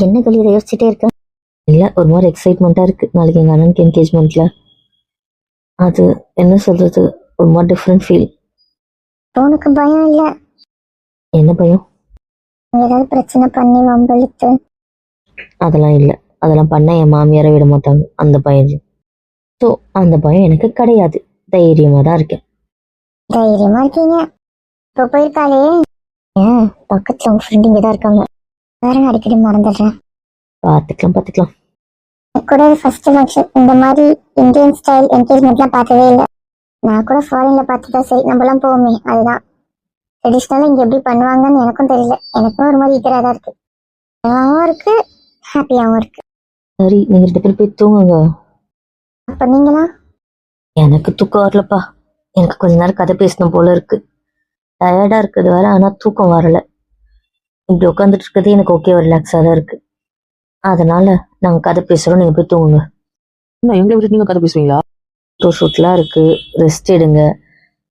என்ன கல்வி இதை யோசிச்சுட்டே இருக்கேன். இல்லை, ஒரு மாதிரி எக்ஸைட்மெண்ட்டாக இருக்குது. நாளைக்கு எங்கள் அண்ணனுக்கு என்கேஜ்மெண்ட்டில் அது என்ன சொல்கிறது, ஒரு மாதிரி டிஃப்ரெண்ட் ஃபீல். உனக்கு பயம் இல்லை? என்ன பயம்? ஏதாவது பிரச்சனை பண்ணி வம்பழுத்து? அதெல்லாம் இல்லை. அதெல்லாம் பண்ண என் மாமியாரை விட மாட்டாங்க. அந்த பயம். ஸோ அந்த பயம் எனக்கு கிடையாது. தைரியமாக தான் இருக்கேன். தைரியமா இருக்கீங்க. இப்போ போயிருக்காளே, ஏன் பக்கத்துல உங்க ஃப்ரெண்டு இங்கே தான் இருக்காங்க. வேற அடிக்கடி மறந்துடுறேன். பார்த்துக்கலாம். கூட ஃபர்ஸ்ட் ஃபங்க்ஷன் இந்த மாதிரி இந்தியன் ஸ்டைல் என்கேஜ்மெண்ட்லாம் பார்த்ததே இல்லை. நான் கூட ஃபாரின்ல பார்த்துட்டா சரி, நம்மளாம் போவோமே, அதுதான் ட்ரெடிஷ்னலாக இங்கே எப்படி பண்ணுவாங்கன்னு எனக்கும் தெரியல. எனக்கும் ஒரு மாதிரி ஈக்கராக தான் இருக்கு. நல்லாவும் இருக்கு, ஹாப்பியாகவும் இருக்கு. சரி, நீங்கள் 2 பேர் போய் தூங்குங்க. அப்போ நீங்களா? எனக்கு தூக்கம் வரலப்பா. எனக்கு கொஞ்ச நேரம் கதை பேசணும் போல இருக்கு. டயர்டாக இருக்குது வேற, ஆனால் தூக்கம் வரல. இப்படி உட்காந்துட்டு இருக்கிறது எனக்கு ஓகே, ரிலாக்ஸாக தான் இருக்கு. அதனால நாங்கள் கதை பேசுகிறோம், நீங்கள் போய் தூங்குங்க. இன்னும் எங்களை விட்டு நீங்கள் கதை பேசுவீங்களா? ஃபோட்டோ ஷூட்லாம் இருக்கு, ரெஸ்ட் எடுங்க.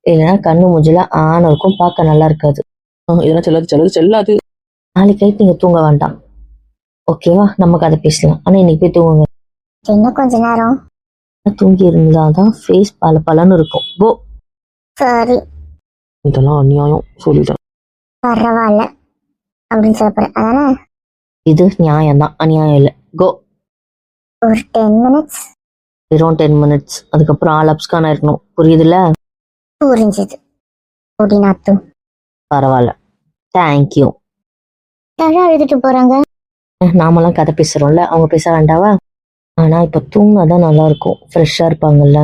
இல்லைன்னா கண்ணு மூஞ்செல்லாம் ஆன இருக்கும், பார்க்க நல்லா இருக்காது. இதெல்லாம் செல்லாது. நாளைக்கு நைட் நீங்கள் தூங்க வேண்டாம், ஓகேவா? நம்ம கதை பேசலாம், ஆனால் இன்னைக்கு போய் தூங்குங்க. இன்னும் கொஞ்ச நேரம் தூங்கி இருந்தாதான் ஃபேஸ் பலன்னு இருக்கும். போ. சரி, இதெல்லாம் அநியாயம் சொல்லிட்டேன். பரவாயில்ல அப்படின்னு சொல்ல போறேன். அதானே? இது நியாயம்தான், அநியாயம் இல்லை. கோ. ஒரு 10 minutes. வெறும் 10 minutes, அதுக்கப்புறம் ஆல் அப்ஸ்கான இருக்கணும். புரியுதுல்ல? புரிஞ்சது. நாத்து பரவாயில்ல, தேங்க்யூ. யாரும் எழுதிட்டு போறாங்க. நாமெல்லாம் கதை பேசுறோம்ல, அவங்க பேச வேண்டாவா? ஆனா இப்ப தூங்கினாதான் நல்லா இருக்கும், ஃப்ரெஷ்ஷா இருப்பாங்கல்ல.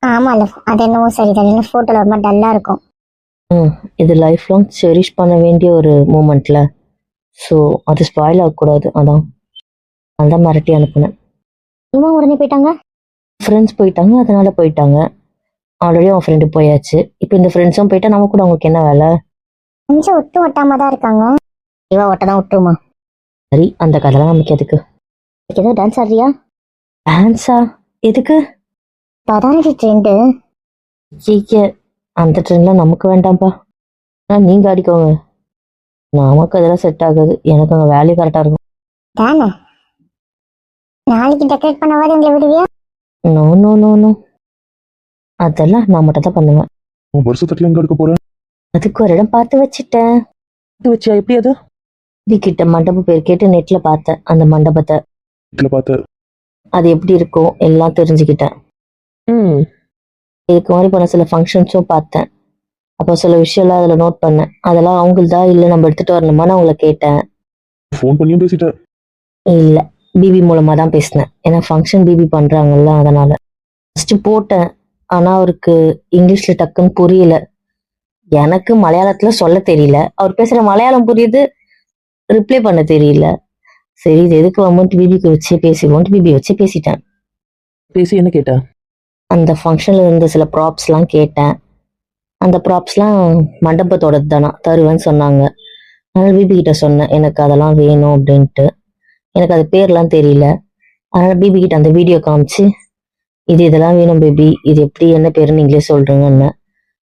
ஆமால, அது என்னவோ சரிதான். போட்டோல ரொம்ப டல்லா இருக்கும். இது லைஃப் லாங் செரிஷ் பண்ண வேண்டிய ஒரு மூமெண்ட்ல. ஸோ அது ஸ்பாயில் ஆகக்கூடாது, அதான் மிரட்டி அனுப்புனேன். இவன் உடனே போயிட்டாங்க. ஃப்ரெண்ட்ஸ் போயிட்டாங்க, அதனால போயிட்டாங்க. ஆல்ரெடி அவன் ஃப்ரெண்டு போயாச்சு. இப்போ இந்த ஃப்ரெண்ட்ஸும் போயிட்டா நம்ம கூட அவங்களுக்கு என்ன வேலை? கொஞ்சம் ஒட்டு ஒட்டாம தான் இருக்காங்க. இவன் ஒட்டதான் விட்டுருமா? சரி, அந்த கதைலாம் நமக்கு எதுக்கு? ஏதோ டான்ஸ் ஆடுறியா? டான்ஸா? எதுக்கு? பதானி ட்ரெண்டு. அந்த ட்ரெண்ட்லாம் நமக்கு வேண்டாம்ப்பா. நீங்க ஆடிக்கோங்க, நமக்கு அதெல்லாம் செட் ஆகாது. எனக்கு அங்கே வேல்யூ கரெக்டாக இருக்கும். தானே, நாளைக்கு டெக்கரேட் பண்ணவாது எங்களை விடுவியா? நோ நோ நோ நோ, அதெல்லாம் நான் மட்டும் தான் பண்ணுவேன். வருஷத்துல எங்க எடுக்க போறேன்? அதுக்கு ஒரு இடம் பார்த்து வச்சுட்டேன். வச்சியா? எப்படி அது? இதுகிட்ட மண்டபம் பேர் கேட்டு நெட்ல பார்த்தேன். அந்த மண்டபத்தை அது எப்படி இருக்கும் எல்லாம் தெரிஞ்சுக்கிட்டேன். இதுக்கு மாதிரி பண்ண சில ஃபங்க்ஷன்ஸும் பார்த்தேன். அப்போ சில விஷயம்லாம் அதில் நோட் பண்ணேன். அதெல்லாம் அவங்களுதா இல்லை நம்ம எடுத்துட்டு வரணுமான்னு அவங்கள கேட்டேன். ஃபோன் பண்ணியும் பேசிட்டேன்? இல்லை, பிபி மூலமாக தான் பேசினேன். ஏன்னா ஃபங்க்ஷன் பிபி பண்ணுறாங்கல்ல, அதனால ஃபஸ்ட்டு போட்டேன். ஆனால் அவருக்கு இங்கிலீஷில் டக்குன்னு புரியல. எனக்கு மலையாளத்தில் சொல்ல தெரியல, அவர் பேசுகிற மலையாளம் புரியுது, ரிப்ளை பண்ண தெரியல. சரி, இது எதுக்கு அமௌண்ட் பிபிக்கு வச்சு பேசிடுவோன்ட்டு பிபி வச்சு பேசிட்டேன். பேசி என்ன கேட்டேன்? அந்த ஃபங்க்ஷனில் இருந்த சில ப்ராப்ஸ்லாம் கேட்டேன். அந்த ப்ராப்ஸ்லாம் மண்டபத்தோடது தானா, தருவேன்னு சொன்னாங்க. அதனால் பிபி கிட்ட சொன்னேன் எனக்கு அதெல்லாம் வேணும் அப்படின்ட்டு. எனக்கு அது பேர்லாம் தெரியல. அதனால் பிபி கிட்ட அந்த வீடியோ காமிச்சு, இதெல்லாம் வேணும் பேபி, இது எப்படி என்ன பேருன்னு நீங்களே சொல்றீங்கன்னு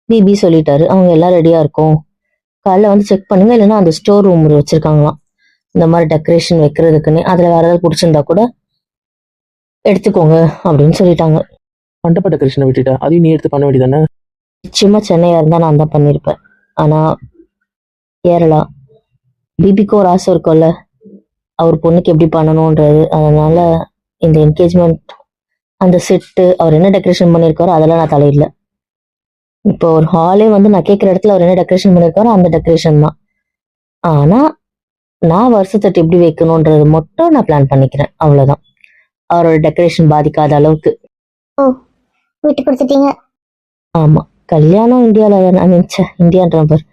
பிபி சொல்லிட்டாரு. அவங்க எல்லாம் ரெடியா இருக்கும், காலைல வந்து செக் பண்ணுங்க, இல்லைன்னா அந்த ஸ்டோர் ரூம் வச்சிருக்காங்களாம் இந்த மாதிரி டெக்கரேஷன் வைக்கிறதுக்குன்னு. அதுல வேற ஏதாவது பிடிச்சிருந்தா கூட எடுத்துக்கோங்க அப்படின்னு சொல்லிட்டாங்க. மண்டப டெக்கரேஷனை விட்டுட்டா அதையும் நீ எடுத்து பண்ண வேண்டியதானே? நிச்சயமா சென்னையா இருந்தா நான் தான் பண்ணியிருப்பேன். ஆனா கேரளா, பிபிக்கு ஒரு ஆசை இருக்கும்ல, அவர் பொண்ணுக்கு எப்படி பண்ணணும்ன்றது. அதனால இந்த என்கேஜ்மெண்ட், அந்த செட்டு, அவர் என்ன டெக்கரேஷன் பண்ணியிருக்காரோ அதெல்லாம் நான் தலையிடல. இப்போ ஒரு ஹாலே வந்து நான் கேட்குற இடத்துல அவர் என்ன டெக்கரேஷன் பண்ணியிருக்காரோ அந்த டெக்கரேஷன் தான். ஆனா நான் வருஷத்தட்டு எப்படி வைக்கணும்ன்றது மட்டும் நான் பிளான் பண்ணிக்கிறேன், அவ்வளவுதான். அவரோட டெக்கரேஷன் பாதிக்காத அளவுக்கு. ஓ, விட்டு கொடுத்துட்டீங்க. ஆமா, கல்யாணம் இந்தியாவில் தானே, இந்தியான்ற நம்பர்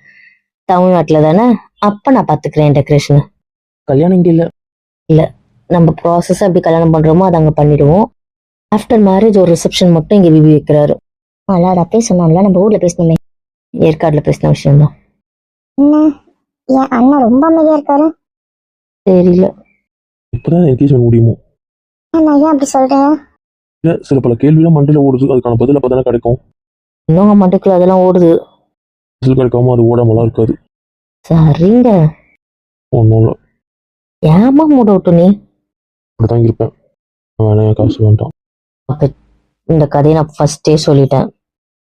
தமிழ்நாட்டில் தானே. அப்ப நான் பார்த்துக்கிறேன் டெக்கரேஷனை. கல்யாணம் இங்கே இல்லை, நம்ம ப்ராசஸ் எப்படி கல்யாணம் பண்றோமோ அதை அங்கே பண்ணிடுவோம். ஆஃப்டர் மேரேஜ் ஒரு ரிசப்ஷன் மட்டும் இங்கே பிபி வைக்கிறாரு. அப்பே சொன்னால நம்ம ஊர்ல பேசணுமே. ஏற்காடுல பேசின விஷயம்தான். என்ன, என் அண்ணன் ரொம்ப அமைதியா இருக்காரு. தெரியல, இப்பதான் என்கேஜ்மெண்ட் முடியுமோ? நான் ஏன் அப்படி சொல்றேன்? சில பல கேள்வியெல்லாம் மண்டையில ஓடுது, அதுக்கான பதில் அப்பதானே கிடைக்கும். இன்னும் மண்டைக்குள்ள அதெல்லாம் ஓடுது. பதில் கிடைக்காம அது ஓடாமலாம் இருக்காது. சரிங்க, ஒன்றும் இல்லை. ஏமா மூட் அவுட்டு நீ? அப்படிதான் இருப்பேன். வேணாம், என் காசு வேண்டாம். அப்ப இந்த கதையை நான் ஃபர்ஸ்டே சொல்லிட்டேன்.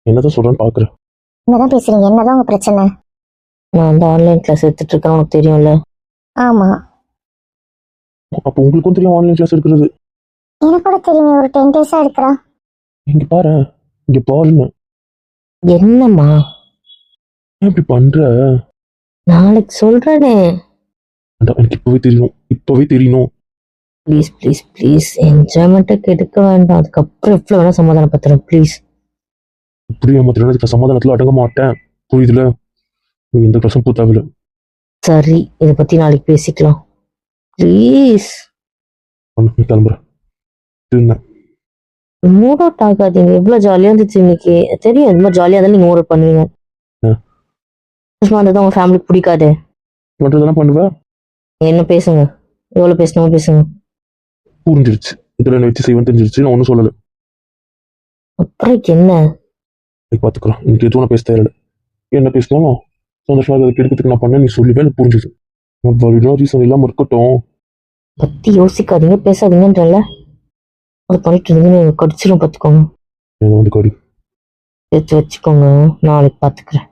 என்னதான் சொல்றேன்னு பாக்குறேன். என்னதான் பேசுறீங்க? என்னதான் உங்க பிரச்சனை? நான் வந்து ஆன்லைன் கிளாஸ் எடுத்துட்டு இருக்கேன், உனக்கு தெரியும்ல. ஆமா, அப்போ உங்களுக்கும் தெரியும் ஆன்லைன் கிளாஸ் இருக்கிறது. எனக்கு கூட தெரியுமே. ஒரு 10 days எடுக்கிறா. இங்க பாரு, இங்க பாருன்னு. என்னம்மா? ஏன் இப்படி பண்ற? நாளைக்கு சொல்றேனே. வேண்டாம், எனக்கு இப்பவே தெரியணும். ப்ளீஸ் ப்ளீஸ் ப்ளீஸ், என்ஜாய்மெண்ட்டை கெடுக்க வேண்டாம். அதுக்கப்புறம் எவ்வளோ வேணா சமாதானப்படுத்துறேன் ப்ளீஸ். இப்படி ஏமாத்தினா சமாதானத்துல அடங்க மாட்டேன். புரியுதுல? நீ எந்த கிளாஸும் பூத்தாவில. சரி, இதை பத்தி நாளைக்கு பேசிக்கலாம் ப்ளீஸ். நீ கிளம்புறேன். இருந்தேன். மூட் அவுட் ஆகாதீங்க. எவ்வளோ ஜாலியாக இருந்துச்சு இன்னைக்கு. தெரியும் இது மாதிரி ஜாலியாக தான் நீங்கள் மூட் அவுட் பண்ணுவீங்க. அதுதான் உங்கள் ஃபேமிலிக்கு பிடிக்காது. மட்டும் பண்ணுவேன். என்ன பேசுங்க, எவ்வளோ பேசணுமோ பேசுங்க. புரிஞ்சிருச்சு. இதுல என்ன வச்சு செய்வேன் தெரிஞ்சிருச்சு. நான் ஒன்றும் சொல்லலை. அப்புறம் என்ன? பார்த்துக்கலாம். இன்னைக்கு எதுவும் நான் பேச தேவையில்லை. என்ன பேசினாலும் சந்தோஷமாக அதை கெடுக்கிறதுக்கு நான் பண்ண நீ சொல்லுவேன். எனக்கு புரிஞ்சுது. ரீசன் இல்லாமல் இருக்கட்டும். பற்றி யோசிக்காதீங்க, பேசாதீங்கன்றல. அது பண்ணிட்டு இருந்தீங்க கடிச்சிடும், பார்த்துக்கோங்க. என்ன வந்து கடி எடுத்து வச்சுக்கோங்க, நாளைக்கு பார்த்துக்கிறேன்.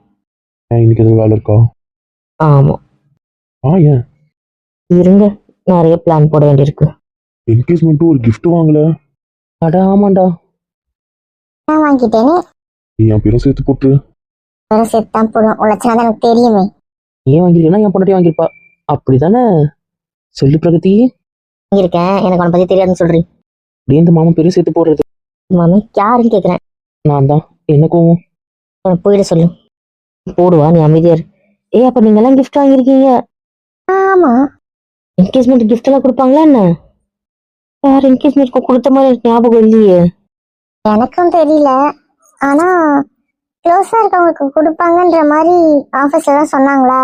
இன்னைக்கு எதுவும் வேலை இருக்கா? ஆமாம். ஏன்? இருங்க, நிறைய பிளான் போட வேண்டியிருக்கு. என்கேஜ்மெண்ட்டும் ஒரு gift வாங்கல. அடா ஆமாண்டா. நான் வாங்கிட்டேனே. நீ என் பேரும் சேர்த்து போட்டு. வெறும் சேர்த்து தான் போடுவோம். உழைச்சினா தான் எனக்கு தெரியுமே. ஏன் வாங்கிருக்கேன்னா என் பொண்டாட்டி வாங்கியிருப்பா. அப்படிதானே? சொல்லு பிரகதி. வாங்கியிருக்கேன், எனக்கு உன்னை பத்தி தெரியாதுன்னு சொல்றீங்க. அப்படியே இந்த மாமா பேரும் சேர்த்து போடுறது. மாமி யாருன்னு கேட்குறேன். நான் தான். என்ன கோவம்? உனக்கு போயிட சொல்லு. போடுவா, நீ அமைதியார். அப்ப நீங்க எல்லாம் கிஃப்ட் வாங்கியிருக்கீங்க. ஆமா, என்கேஜ்மெண்ட் கிஃப்ட் எல்லாம் கொடுப்பாங்களா என்ன? யார் என்கேஜ்மெண்ட் கொடுத்த மாதிரி எனக்கு ஞாபகம் இல்லையே. எனக்கும் தெரியல. ஆனா க்ளோஸா இருக்கவங்களுக்கு கொடுப்பாங்கன்ற மாதிரி ஆஃபீஸ்ல தான் சொன்னாங்களா.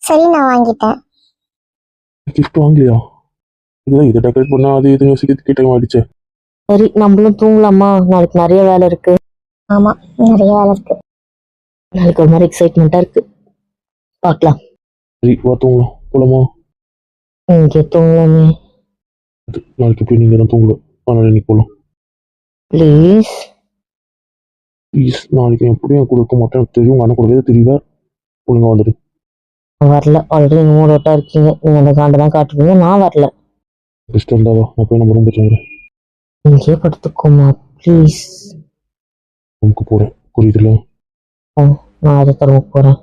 சரி, நான் வாங்கிட்டேன். gift வாங்கலையா? இதுதான் இதை டெக்கரேட் பண்ணா அது இது யோசிக்கிறதுக்கு டைம் ஆயிடுச்சு. சரி, நம்மளும் தூங்கலாமா? நாளைக்கு நிறைய வேலை இருக்கு. ஆமா, நிறைய வேலை இருக்கு. நாளைக்கு ஒரு மாதிரி எக்ஸைட்மெண்ட்டா இருக்கு. பார்க்கலாம். சரி, வா தூங்கலாம். போலாமா? இங்கே தூங்கலாமே. நாளைக்கு போய் நீங்க தான் தூங்கலாம். அதனால இன்னைக்கு போகலாம். Please please. நாளைக்கு எப்படியும் என் கூட இருக்க மாட்டேன். எனக்கு தெரியும். உங்க அண்ணன் கூடவே தெரியல. ஒழுங்கா வந்துடு. வரல. ஆல்ரெடி நீங்க மூட் அவுட்டா இருக்கீங்க. நீங்க அந்த காண்டை தான் காட்டுவீங்க. நான் வரல. பெஸ்ட் இருந்தாவா? நான் போய் நம்ம ரூம் போச்சுறேன். இங்கே படுத்துக்கோமா ப்ளீஸ். ரூமுக்கு போறேன். புரியுதுல? நான் அதை தருவ போறேன்.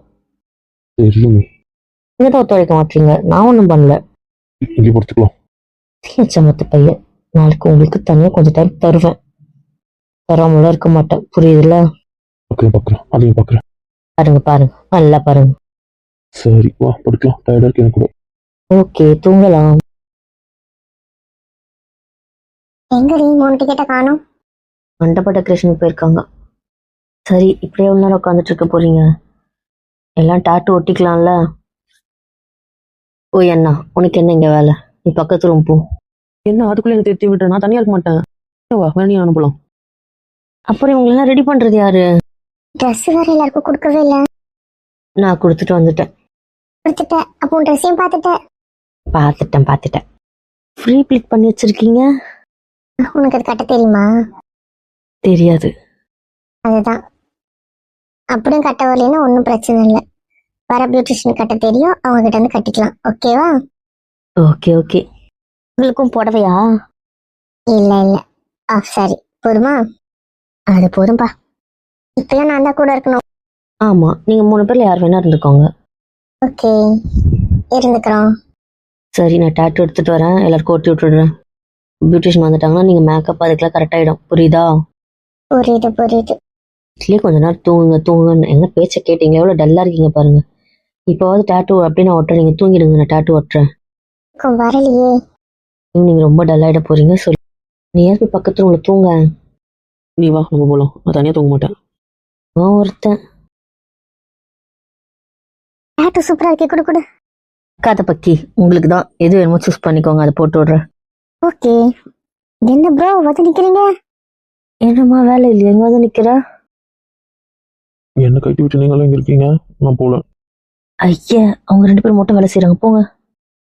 தெரியுமே. நீங்க தான் ஒத்துழைக்க மாட்டீங்க. நான் ஒன்றும் பண்ணல. இங்கே படுத்துக்கலாம். சமத்து பையன். நாளைக்கு உங்களுக்கு தனியா கொஞ்சம் டைம் தருவேன். தராமலாம் இருக்க மாட்டேன். புரியுதுல? பார்க்குறேன். அதையும் பார்க்குறேன். பாருங்க பாருங்க, நல்லா பாருங்க. சரி, வா படுக்கலாம். டயர்டாக இருக்கு எனக்கு கூட. ஓகே, தூங்கலாம். எங்கடி 3 டிக்கெட்டை காணும்? மண்டப டெக்கரேஷன் போயிருக்காங்க. சரி, இப்படியே எவ்வளோ நேரம் உட்காந்துட்டு இருக்க போறீங்க? எல்லாம் டாட்டு ஒட்டிக்கலாம்ல. ஓ அண்ணா, உனக்கு என்ன இங்க வேலை? நீ பக்கத்து ரூம் போ. என்ன அதுக்குள்ள எனக்கு தேத்தி விட்டு? நான் தனியா இருக்க மாட்டேன். வா, வேணி அனுப்பலாம். அப்புறம் இவங்களெல்லாம் ரெடி பண்றது யாரு? ட்ரெஸ் வேற எல்லாருக்கும் கொடுக்கவே இல்லை. நான் கொடுத்துட்டு வந்துட்டேன். கொடுத்துட்டேன். அப்போ உன் ட்ரெஸ்ஸையும் பார்த்துட்டேன். ஃப்ரீ பிளிக் பண்ணி வச்சிருக்கீங்க. உனக்கு அது கட்ட தெரியுமா? தெரியாது. அதுதான். அப்படியும் கட்ட வரலைன்னா ஒன்றும் பிரச்சனை இல்லை. வர பியூட்டிஷியன் கட்ட தெரியும், அவங்க கிட்ட இருந்து கட்டிக்கலாம். ஓகேவா? ஓகே. உங்களுக்கும் புடவையா? இல்லை ஆஃப் சாரி போதுமா? அது போதும்பா. இப்பயும் நான் தான் கூட இருக்கணும். ஆமா, நீங்க 3 பேர்ல யார் வேணா இருந்துக்கோங்க. ஓகே, இருந்துக்கிறோம். சரி, நான் டாட்டூ எடுத்துட்டு வரேன். எல்லாருக்கும் ஓட்டி விட்டுடுறேன். பியூட்டிஷியன் வந்துட்டாங்கன்னா நீங்க மேக்கப் அதுக்கெல்லாம் கரெக்ட் ஆயிடும். புரியுதா? புரியுது. இதுலயே கொஞ்ச நேரம் தூங்குங்கன்னு என்ன பேச்ச கேட்டீங்க? எவ்வளவு டல்லா இருக்கீங்க பாருங்க. இப்போவாது டாட்டூ அப்படின்னு ஒட்டுற, நீங்க தூங்கிடுங்க. நான் டாட்டூ ஒட்டுறேன். வரலையே. நீங்க ரொம்ப டல்லாயிட போறீங்க. சொல்லு, நீ ஏன் போய் பக்கத்துல உங்களை தூங்க. நீ வா, நம்ம போலாம். நான் தனியா தூங்க மாட்டேன். ஒருத்தன் டாட்டூ சூப்பரா இருக்கே, கொடு. காத்த பக்கி, உங்களுக்கு தான் எது வேணுமோ சூஸ் பண்ணிக்கோங்க. அதை போட்டு விடுறேன். ஓகே. என்ன ப்ரோ வந்து நிக்கிறீங்க? என்னம்மா வேலை இல்லையா? எங்க வந்து நிக்கிற? என்ன கட்டி விட்டு நீங்களும் இங்கே இருக்கீங்க? நான் போகல. ஐயா, அவங்க 2 பேரும் மட்டும் வேலை செய்யறாங்க. போங்க.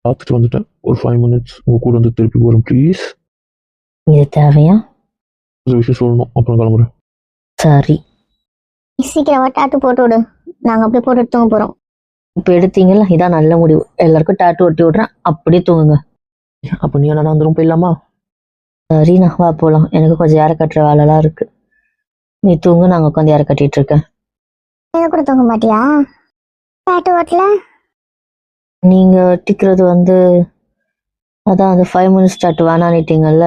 பார்த்துட்டு வந்துட்டேன். ஒரு 5 மினிட்ஸ் உங்கள் கூட வந்து திருப்பி வரும் ப்ளீஸ். இது தேவையா? ஒரு விஷயம் சொல்லணும், அப்புறம் கிளம்புறேன். சரி, சீக்கிரமா டாட்டு போட்டு விடு. நாங்க அப்படியே போட்டு தூங்க போறோம். இப்போ எடுத்தீங்கல்ல, இதான் நல்ல முடிவு. எல்லாருக்கும் டாட்டூ ஒட்டி விட்றேன், அப்படியே தூங்குங்க. அப்போ நீ நான் அந்த ரூம் போயிடலாமா? சரிண்ணா, வா போகலாம். எனக்கு கொஞ்சம் யாரை கட்டுற வேலைலாம் இருக்கு. நீ தூங்கு, நாங்கள் உட்காந்து யாரை கட்டிட்டு இருக்கேன். நீங்க கூட தூங்க மாட்டியா? டாட்டு ஓட்டல. நீங்க ஒட்டிக்கிறது அதான் அந்த 5 மினிட்ஸ் டாட்டூ வேணான்னுட்டீங்கல்ல,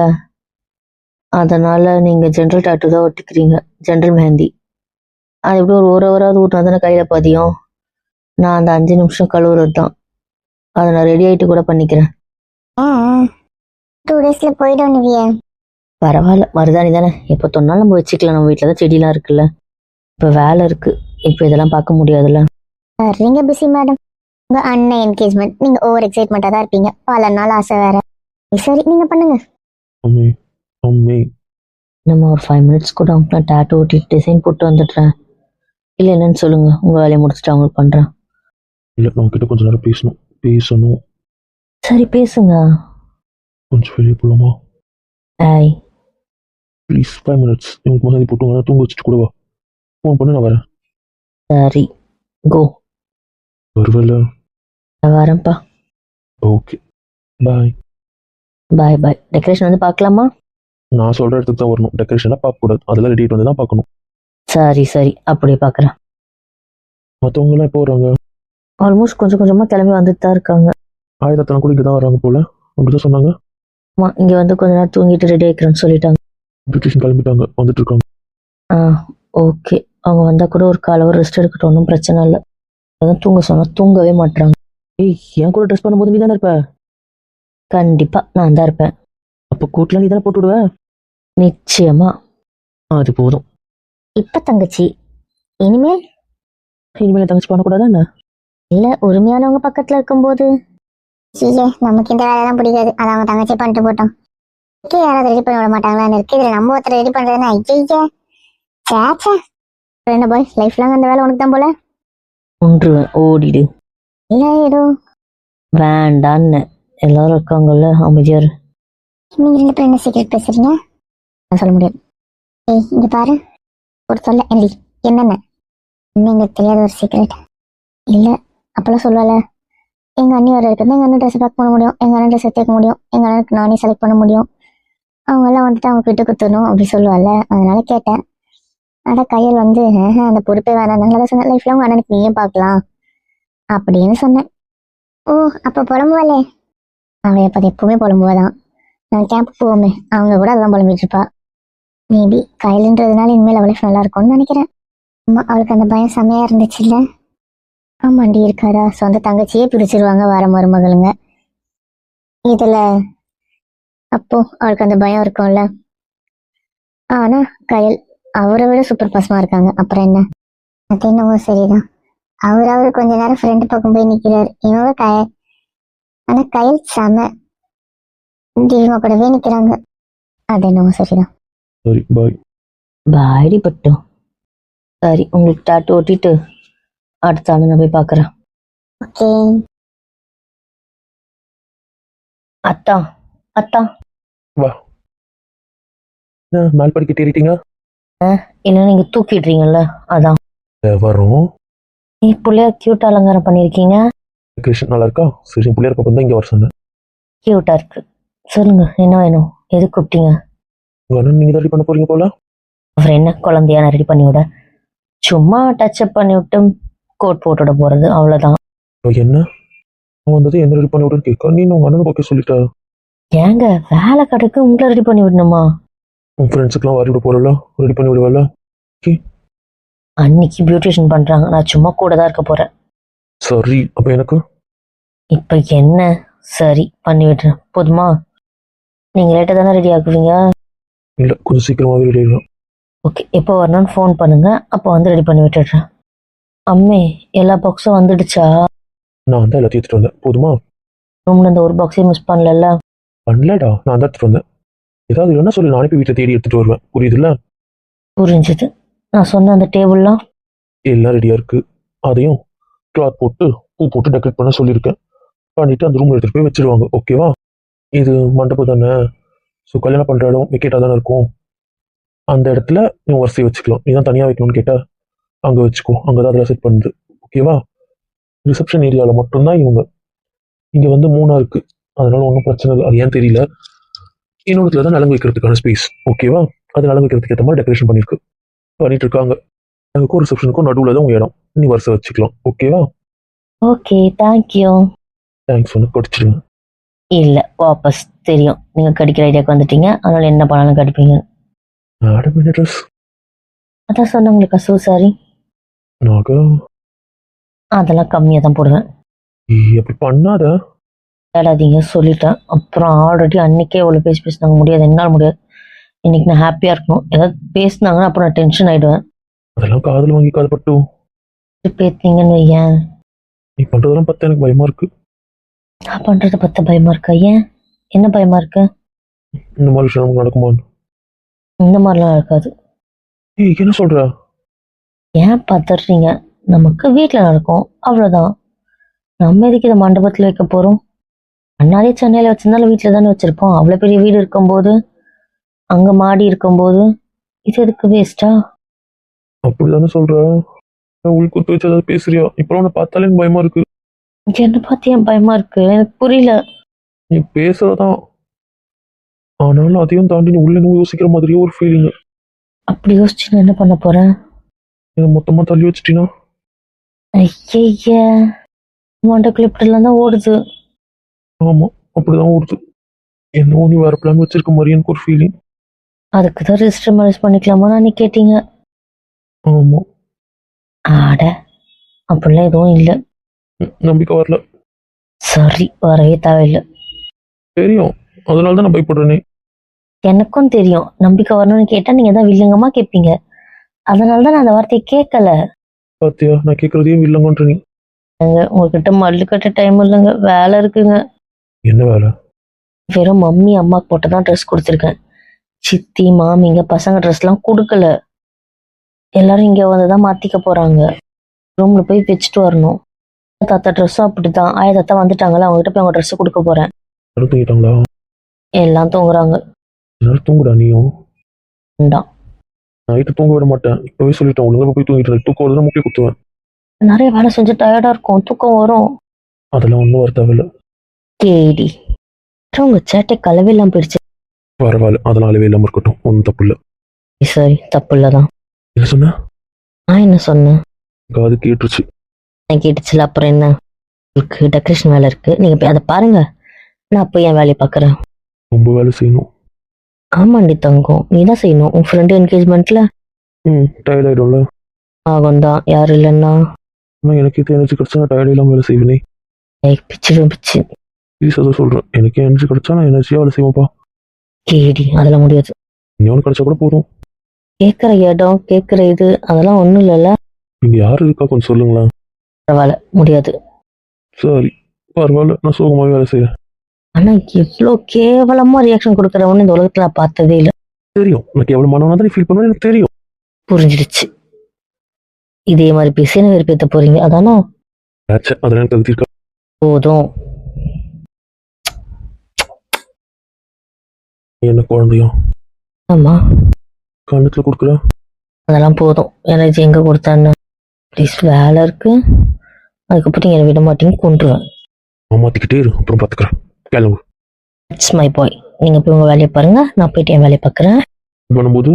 அதனால நீங்க ஜென்ரல் டாட்டூ தான் ஒட்டிக்கிறீங்க. ஜென்ரல் மெஹந்தி அது எப்படி ஒரு ஹவராவது ஊட்டினா தானே கையில பதியும். நான் அந்த 5 நிமிஷம் கழுவுறது தான். அதை நான் ரெடி ஆயிட்டு கூட பண்ணிக்கிறேன். 2 டேஸ்ல போயிடும் நிவிய. பரவாயில்ல, மருதாணி தானே, எப்போ தொன்னாலும் நம்ம வச்சுக்கலாம். நம்ம வீட்டில் தான் செடிலாம் இருக்குல்ல. இப்போ வேலை இருக்கு, இப்போ இதெல்லாம் பார்க்க முடியாதுல்ல. நீங்க பிஸி மேடம். உங்க அண்ணன் என்கேஜ்மெண்ட், நீங்க ஓவர் எக்ஸைட்மெண்டா தான் இருப்பீங்க. பல நாள் ஆசை வேற. சரி நீங்க பண்ணுங்க. அம்மே அம்மே நம்ம ஒரு 5 மினிட்ஸ் கூட நான் டாட்டூ ஒட்டிட்டு டிசைன் போட்டு வந்துடுறேன். இல்லை என்னன்னு சொல்லுங்க, உங்க வேலையை முடிச்சுட்டு அவங்களுக்கு பண்றேன். இல்லை, நான் கிட்ட கொஞ்ச நேரம் பேசணும். சரி பேசுங்க. கொஞ்சம் வெளியே போகலாமா? ஏய், ப்ளீஸ் 5 மினிட்ஸ். எனக்கு மகதி போட்டு தூங்க வச்சுட்டு கூட வா. ஃபோன் பண்ணி நான் வரேன். சரி, கோ. வருவேல? வரேன்ப்பா. ஓகே, பாய். பாய் பாய். டெக்கரேஷன் பார்க்கலாமா? நான் சொல்கிற இடத்துக்கு தான் வரணும். டெக்கரேஷனாக பார்க்கக்கூடாது, அதெல்லாம் ரெடி வந்து தான் பார்க்கணும். சரி சரி, அப்படியே பார்க்குறேன். மற்றவங்களாம் எப்போ வராங்க? ஆல்மோஸ்ட் கொஞ்சம் கொஞ்சமாக கிளம்பி வந்துட்டு தான் இருக்காங்க. ஆயுதத்தனை கூட இங்கே தான் வராங்க போல, அப்படிதான் சொன்னாங்க. ஆமாம், இங்கே கொஞ்ச நேரம் தூங்கிட்டு ரெடி ஆகிக்கிறேன்னு சொல்லிட்டாங்க. பியூட்டிஷியன் கிளம்பிட்டாங்க, வந்துட்டு இருக்காங்க. ஆ ஓகே, அவங்க வந்தால் கூட ஒரு 1/4 ஹவர் ரெஸ்ட் எடுக்கட்டும், ஒன்றும் பிரச்சனை இல்லை. அதான் தூங்க சொன்னால் தூங்கவே மாட்டுறாங்க. ஏய், என் கூட ட்ரெஸ் பண்ணும்போது நீ தானே இருப்ப? கண்டிப்பாக நான் தான் இருப்பேன். அப்போ கூட்டலாம் நீ தானே போட்டு விடுவ? நிச்சயமா. அது போதும். இப்ப தங்கச்சி, இனிமேல் இனிமேல் தங்கச்சி பண்ணக்கூடாதா என்ன? இல்ல, உரிமையானவங்க பக்கத்துல இருக்கும்போது நமக்கு இந்த வேலையெல்லாம் பிடிக்காது. அதை அவங்க தங்கச்சி பண்ணிட்டு போட்டோம். யாராவது ரெடி பண்ண விட மாட்டாங்களான்னு இருக்கு. இதுல நம்ம ஒருத்தர் ரெடி பண்றதுன்னா ஐயா சேச்சா. என்ன பாய், லைஃப் லாங் அந்த வேலை உனக்கு தான் போல. ஒன்றுவேன், ஓடிடு. இல்ல ஏதோ வேண்டான்னு எல்லாரும் இருக்காங்கல்ல, அமைதியார். நீங்க 2 பேரும் என்ன சீக்கிரம் பேசுறீங்க? நான் சொல்ல முடியாது. ஏய் இங்க பாரு, ஒரு சொல்ல என்னடி என்னென்ன இன்னும் எங்களுக்கு தெரியாத ஒரு சீக்ரெட். இல்ல அப்பெல்லாம் சொல்லல. எங்க அண்ணி வர இருக்கிறது எங்க அண்ணன் ட்ரெஸ் பேக் பண்ண முடியும், எங்க அண்ணன் ட்ரெஸ் எடுத்துக்க முடியும், எங்க அண்ணனுக்கு நானே செலக்ட் பண்ண முடியும். அவங்க எல்லாம் வந்துட்டு அவங்க விட்டு குத்தணும் அப்படி சொல்லுவாள்ல, அதனால கேட்டேன். ஆனா கையல் அந்த பொறுப்பே வேணாம், நல்லதான் சொன்னேன். லைஃப்ல உங்க அண்ணனுக்கு நீயே பார்க்கலாம் அப்படின்னு சொன்னேன். ஓ அப்ப புலம்புவாளே, அவள் எப்போ எப்பவுமே புலம்புவாதான். நான் கேம்ப் போவோமே, அவங்க கூட அதான் புலம்பிட்டு இருப்பா. மேபி கையல்ன்றதுனால இனிமேல் அவள் லைஃப் நல்லா இருக்கும்னு நினைக்கிறேன். அம்மா அவளுக்கு அந்த பயம் செம்மையா இருந்துச்சு இல்ல? ஆமாண்டி, இருக்காதா? சொந்த தங்கச்சியே பிரிச்சிருவாங்க வர மருமகளுங்க இதுல. அப்போ அவளுக்கு அந்த பயம் இருக்கும்ல. ஆனா கயல் அவரை விட சூப்பர் பசமா இருக்காங்க, அப்புறம் என்ன? அது என்னவோ சரிதான். அவராவது கொஞ்ச நேரம் ஃப்ரெண்டு பக்கம் போய் நிக்கிறாரு, இவங்க கயல். ஆனா கயல் செம தீவிமா கூடவே நிக்கிறாங்க. அது என்னவோ சரிதான். சரி பாய். பாய்டி பட்டு. சரி, உங்களுக்கு டாட்டு ஓட்டிட்டு அடுத்த ஆளு நான் போய் பார்க்குறேன். ஓகே. அத்தா அத்தா. வா. மேல் படிக்கிட்டு ஏறிட்டீங்க? இல்லை, நீங்க தூக்கிடுறீங்கல்ல, அதான். வரும். நீ பிள்ளையா கியூட் அலங்காரம் பண்ணியிருக்கீங்க. டெக்கரேஷன் நல்லா இருக்கா? சரி, பிள்ளையா இருக்க தான் இங்கே வர சொன்னேன். கியூட்டா இருக்கு. சொல்லுங்க, என்ன வேணும்? எது கூப்பிட்டீங்க? உங்கள் அண்ணன் நீங்கள் தான் ரெடி பண்ண போறீங்க போல. அவர் என்ன குழந்தையா நான் ரெடி பண்ணி விட? சும்மா டச்சப் பண்ணி விட்டு கோட் போட்டு விட போறது, அவ்வளவுதான். என்ன அவன் வந்தது என்ன ரெடி பண்ணி விடுன்னு கேட்க, நீ உங்கள் அண்ணனுக்கு ஓகே சொல்லிட்டா? ஏங்க, வேலை கடைக்கு உங்களை ரெடி பண்ணி விடணுமா? உன் ஃப்ரெண்ட்ஸுக்கெல்லாம் வாரி விட போறல, ரெடி பண்ணி விடுவல. அன்னைக்கு பியூட்டிஷியன் பண்றாங்க, நான் சும்மா கூட தான் இருக்க போறேன். சரி, அப்போ எனக்கு இப்ப என்ன? சரி, பண்ணி விடுறேன், போதுமா? நீங்க லேட்டா தானே ரெடி ஆகுவீங்க? இல்லை, கொஞ்சம் சீக்கிரமாகவே ரெடி ஆகிடும். ஓகே, எப்போ வரணும்னு ஃபோன் பண்ணுங்க, அப்போ வந்து ரெடி பண்ணி விட்டுடுறேன். அம்மே, எல்லா பாக்ஸும் வந்துடுச்சா? நான் தான் எல்லாத்தையும் எடுத்துட்டு வந்தேன், போதுமா? ரூம்ல இந்த ஒரு பாக்ஸையும் மிஸ் பண்ணல. பண்ணலடா, நான் தான் எடுத்துட்டு வந்தேன். ஏதாவது இல்லைன்னா சொல்லி நானே போய் வீட்டில் தேடி எடுத்துட்டு வருவேன், புரியுதுல்ல? புரிஞ்சுது. நான் சொன்ன அந்த டேபிள்லாம் எல்லாம் ரெடியாக இருக்கு. அதையும் கிளாத் போட்டு பூ போட்டு டெக்கரேட் பண்ண சொல்லியிருக்கேன். பண்ணிட்டு அந்த ரூம்ல எடுத்துட்டு போய் வச்சிருவாங்க. ஓகேவா? இது மண்டபம் தானே, ஸோ கல்யாணம் பண்ற இடம் வெக்கேட்டாக தானே இருக்கும். அந்த இடத்துல நீ வரிசை வச்சுக்கலாம். நீ தான் தனியாக வைக்கணும்னு கேட்டா அங்கே வச்சுக்கோ. அங்கே தான் அதெல்லாம் செட் பண்ணுது. ஓகேவா? ரிசப்ஷன் ஏரியாவில் மட்டும்தான் இவங்க. இங்கே வந்து 3 இருக்கு, அதனால ஒன்றும் பிரச்சனை இல்லை. அது ஏன் தெரியல. இன்னொருத்துல தான் நலங்கு வைக்கிறதுக்கான ஸ்பேஸ். ஓகேவா? அது நலங்கு வைக்கிறதுக்கு ஏற்ற மாதிரி டெக்கரேஷன் பண்ணிட்டு இருக்காங்க. எனக்கும் ரிசப்ஷனுக்கும் நடுவில் தான் உங்க இடம். நீ வரிசை வச்சுக்கலாம். ஓகேவா? Okay, thank you. தேங்க்ஸ் ஒன்று கடிச்சிடுங்க. இல்லை, வாபஸ் தெரியும் நீங்கள் கடிக்கிற ஐடியாவுக்கு வந்துட்டீங்க, அதனால என்ன பண்ணாலும் கடிப்பீங்க. மேடம் என்ன ட்ரெஸ்? அதான் சொன்ன உங்களுக்கு ஸோ சாரி. நாக அதெல்லாம் கம்மியாக தான் போடுவேன். அப்படி பண்ணாத. விளையாடாதீங்க சொல்லிட்டேன். அப்புறம் ஆல்ரெடி அன்னைக்கே இவ்வளோ பேசினாங்க, முடியாது, என்னால் முடியாது. இன்னைக்கு நான் ஹாப்பியாக இருக்கணும். ஏதாவது பேசினாங்கன்னா அப்புறம் நான் டென்ஷன் ஆகிடுவேன். அதெல்லாம் காதல் வாங்கி காதப்பட்டு பேசுனீங்கன்னு வையேன், நீ பண்றதெல்லாம் பார்த்தா எனக்கு பயமா இருக்கு. நான் பண்ணுறத பற்ற பயமாக இருக்கா? ஏன், என்ன பயமாக இருக்கு? இந்த மாதிரி விஷயம் நமக்கு நடக்குமான்னு. இந்த மாதிரிலாம் இருக்காது. என்ன சொல்ற? ஏன் பதறீங்க? நமக்கு வீட்டில் நடக்கும், அவ்வளோதான். நம்ம எதுக்கு இதை மண்டபத்தில் வைக்க போகிறோம்? அண்ணாதே சென்னையில் வச்சிருந்தாலும் வீட்டில் தானே வச்சுருப்போம். அவ்வளோ பெரிய வீடு இருக்கும்போது, அங்கே மாடி இருக்கும்போது இது எதுக்கு வேஸ்டா? அப்படிதானே சொல்ற? உள்குத்து வச்சு ஏதாவது பேசுறியா? இப்பெல்லாம் உன்னை பார்த்தாலே எனக்கு பயமா இருக்கு. என்ன பார்த்து ஏன் பயமா இருக்கு? எனக்கு புரியல. நீ பேசுறதான், ஆனாலும் அதையும் தாண்டி நீ உள்ள இன்னும் யோசிக்கிற மாதிரியே ஒரு ஃபீலிங். அப்படி யோசிச்சு நான் என்ன பண்ண போறேன்? இதை மொத்தமா தள்ளி வச்சிட்டீங்கன்னா? ஐய, மண்டக்குள்ள இப்படிலாம் தான் ஓடுது. ஆமா, அப்படிதான் ஓடுது. என்னவோ நீ வேற பிளான் வச்சிருக்க மாதிரி எனக்கு ஒரு ஃபீலிங். அதுக்கு தான் ரெஜிஸ்டர் மேரேஜ் பண்ணிக்கலாமா நீ கேட்டீங்க. ஆமா. ஆட, அப்படிலாம் எதுவும் இல்லை. நம்பிக்கை வரல. சரி, வரவே தேவையில்லை. தெரியும், அதனால தான் நான் பயப்படுறேனே. எனக்கும் தெரியும், நம்பிக்கை வரணும்னு கேட்டா நீங்க தான் வில்லங்கமா கேட்பீங்க. அதனால தான் நான் அந்த வார்த்தையை கேட்கல. பாத்தியா, நான் கேட்கறதையே இல்லைங்கன்ற நீ. உங்ககிட்ட மல்லு கட்ட டைம் இல்லைங்க, வேலை இருக்குங்க. என்ன வேலை? வெறும் மம்மி அம்மாக்கு போட்டு தான் ட்ரெஸ் கொடுத்துருக்கேன். சித்தி மாமிங்க பசங்க ட்ரெஸ்லாம் கொடுக்கல. எல்லாரும் இங்கே வந்து தான் மாற்றிக்க போகிறாங்க. ரூமில் போய் வச்சுட்டு வரணும். தாத்தா ட்ரெஸ்ஸும் அப்படிதான். ஆயா தாத்தா வந்துட்டாங்களா, அவங்ககிட்ட போய் அவங்க ட்ரெஸ்ஸை கொடுக்க போகிறேன். தூங்கிட்டாங்களா? எல்லாம் தூங்குறாங்க. எல்லாரும் தூங்குடா நீயும். வேண்டாம், நைட்டு தூங்க விட மாட்டேன். இப்போவே சொல்லிட்டேன், ஒழுங்கா போய் தூங்கிட்டு தூக்கம் வருதுன்னா முக்கிய குத்துவேன். நிறைய வேலை செஞ்சு டயர்டாக இருக்கும், தூக்கம் வரும். அதெல்லாம் ஒன்றும் வர தேவையில்ல. கேடி, உங்கள் சேட்டை கலவே இல்லாமல் போயிடுச்சு. பரவாயில்ல, அதெல்லாம் அளவே இல்லாமல் இருக்கட்டும், ஒன்றும் தப்பு இல்லை. சரி, தப்பு இல்லை தான். என்ன சொன்ன? நான் என்ன சொன்னேன்? காது கேட்டுருச்சு. நான் கேட்டுச்சுல, அப்புறம் என்ன? உங்களுக்கு டெக்கரேஷன் வேலை இருக்கு, நீங்க போய் அதை பாருங்க. நான் போய் என் வேலையை பார்க்குறேன். ரொம்ப வேலை செய்யணும். ஆமாண்டி தங்கம், நீ தான் செய்யணும். உன் ஃப்ரெண்டு என்கேஜ்மெண்ட்ல டயர்ட் ஆகிடும்ல. ஆகும் தான், யாரும் இல்லைன்னா. ஆனால் எனக்கு இது எனர்ஜி கிடச்சா நான் டயர்ட் இல்லாமல் வேலை செய்வேனே. பிச்சிடும் பிச்சு. சீரியஸாக தான் சொல்கிறேன், எனக்கு எனர்ஜி கிடச்சா நான் எனர்ஜியாக வேலை செய்வேன்ப்பா. கேடி, அதெல்லாம் முடியாது. இன்னொன்று கிடச்சா கூட போதும். கேட்குற இடம், கேட்குற இது, அதெல்லாம் ஒன்றும் இல்லைல்ல. இங்கே யார் இருக்கா கொஞ்சம் சொல்லுங்களேன். பரவாயில்ல, முடியாது. சரி, பரவாயில்ல, நான் சோகமாக வேலை செய்கிறேன். ஆனா இவ்வளோ கேவலமா ரியாக்ஷன் கொடுக்குறவன்னு இந்த உலகத்துல நான் பார்த்ததே இல்லை. தெரியும், எனக்கு எவ்வளோ மனவனா தான் ஃபீல் பண்ணுவேன், எனக்கு தெரியும். புரிஞ்சிடுச்சு. இதே மாதிரி பேசி வெறுப்பேற்ற போறீங்க, அதானே? அதெல்லாம் எனக்கு தகுதி இருக்கா? போதும். என்ன குழந்தையா? ஆமா, கண்ணத்துல கொடுக்குற. அதெல்லாம் போதும். எனர்ஜி எங்க கொடுத்தான்னு ப்ளீஸ், வேலை இருக்கு. அதுக்கப்புறம் நீங்க என்னை விட மாட்டீங்க, கொண்டுருவேன். மாத்திக்கிட்டே இரு, அப்புறம் பார்த்துக்கிறேன். கிளம்பு. It's my boy. நீங்க போய் உங்க வேலையை பாருங்க, நான் போயிட்டு என் வேலையை பார்க்குறேன். பண்ணும்போது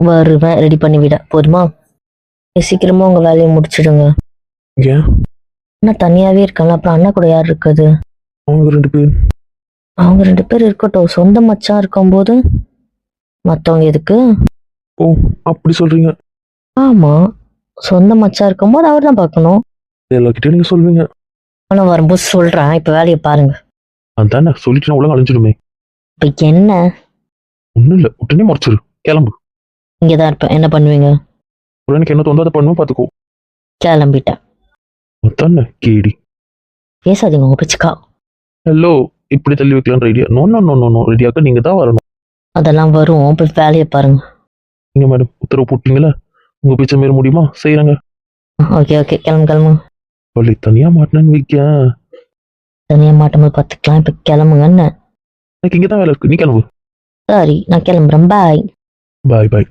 வருவேன், ரெடி பண்ணி விட போதுமா? சீக்கிரமா உங்க வேலையை முடிச்சிடுங்க. ஏன்? அண்ணா தனியாவே இருக்காங்க, அப்புறம் அண்ணா கூட யார் இருக்குது? அவங்க 2 பேர். அவங்க 2 பேர் இருக்கட்டும், சொந்த மச்சான் இருக்கும்போது மற்றவங்க எதுக்கு? ஓ, அப்படி சொல்றீங்க. ஆமா, சொந்த மச்சான் இருக்கும்போது அவர் தான் பார்க்கணும். எல்லார்கிட்டயும் நீங்க சொல்வீங்க. ஆனால் வரும்போது சொல்றேன், இப்ப வேலையை பாருங்க. அதானே சொல்லிட்டு நான் உலகம் அழிஞ்சிடுமே. இப்ப என்ன? ஒன்றும் இல்லை, உடனே முறைச்சிரு, கிளம்பு. இங்கதான் இருப்பேன், என்ன பண்ணுவீங்க? அப்புறம் எனக்கு என்ன தோந்தோ அதை பண்ணுவேன், பார்த்துக்கோ. கிளம்பிட்டேன். அதானே கேடி. பேசாதீங்க உங்க பிச்சுக்கா. ஹலோ, இப்படி தள்ளி வைக்கலான்ற idea? No no no no no, ரெடியாக்க நீங்க தான் வரணும். அதெல்லாம் வரும், போய் வேலையை பாருங்க. நீங்க மேடம் உத்தரவு போட்டீங்களா? உங்க பிச்சை மீற முடியுமா? செய்யறாங்க. ஓகே ஓகே, கிளம்பு கிளம்பு. பள்ளி தனியா மாட்டினேன்னு வைக்க தனியாக மாட்டும்போது பார்த்துக்கலாம். இப்போ கிளம்புங்கன்னு. எனக்கு இங்கே தான் வேலை இருக்கு, நீ கிளம்பு. சரி, நான் கிளம்புறேன். பாய். பாய் பாய்.